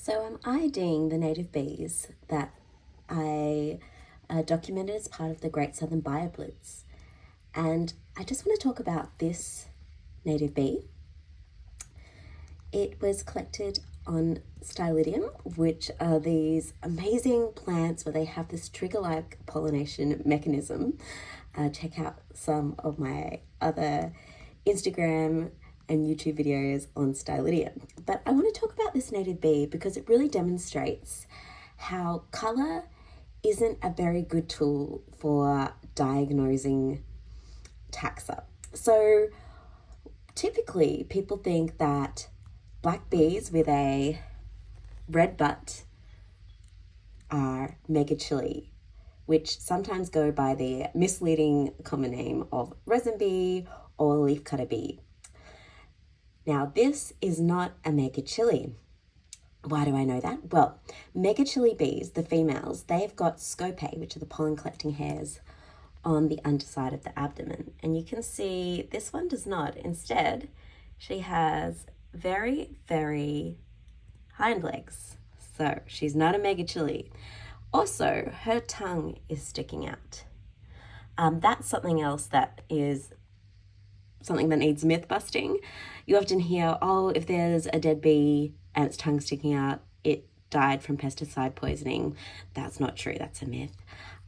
So I'm IDing the native bees that I documented as part of the Great Southern BioBlitz. And I just want to talk about this native bee. It was collected on Stylidium, which are these amazing plants where they have this trigger-like pollination mechanism. Check out some of my other Instagram and YouTube videos on Stylidium. But I want to talk about this native bee because it really demonstrates how colour isn't a very good tool for diagnosing taxa. So typically people think that black bees with a red butt are megachile, which sometimes go by the misleading common name of resin bee or leafcutter bee. Now, this is not a megachile. Why do I know that? Well, megachile bees, the females, they've got scopae, which are the pollen collecting hairs on the underside of the abdomen. And you can see this one does not. Instead, she has very, very hind legs. So she's not a megachile. Also, her tongue is sticking out. That's something else that is something that needs myth busting. You often hear, oh, if there's a dead bee and its tongue sticking out, it died from pesticide poisoning. That's not true, that's a myth.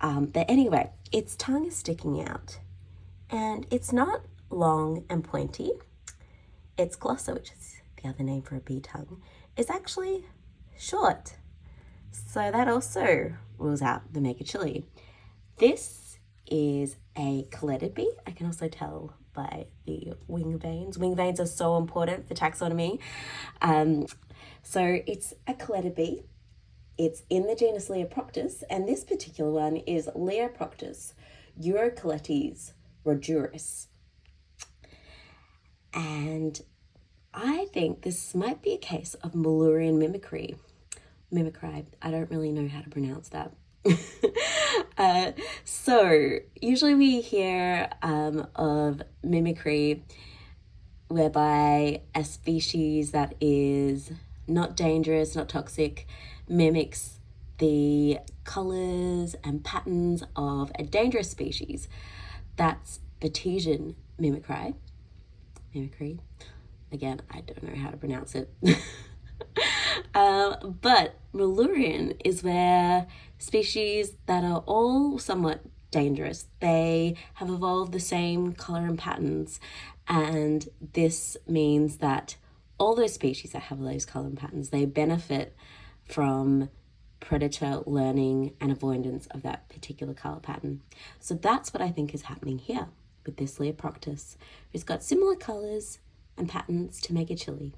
But anyway, its tongue is sticking out and it's not long and pointy. Its glossa, which is the other name for a bee tongue, is actually short. So that also rules out the megachile. This is a collated bee. I can also tell by the wing veins. Wing veins are so important for taxonomy. So it's a collated bee. It's in the genus Leioproctus, and this particular one is Leioproctus Eurocoletes rhodurus. And I think this might be a case of Müllerian mimicry. Mimicry, I don't really know how to pronounce that. So usually we hear of mimicry whereby a species that is not dangerous, not toxic, mimics the colors and patterns of a dangerous species. That's Batesian mimicry. Mimicry. Again, I don't know how to pronounce it. But Müllerian is where species that are all somewhat dangerous, they have evolved the same color and patterns, and this means that all those species that have those color and patterns, they benefit from predator learning and avoidance of that particular color pattern. So that's what I think is happening here with this Leioproctus, who's got similar colors and patterns to megachile.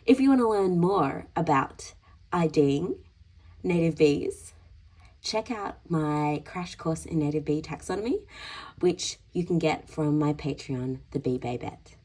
If you want to learn more about IDing native bees, check out my crash course in native bee taxonomy, which you can get from my Patreon, The Bee Babette.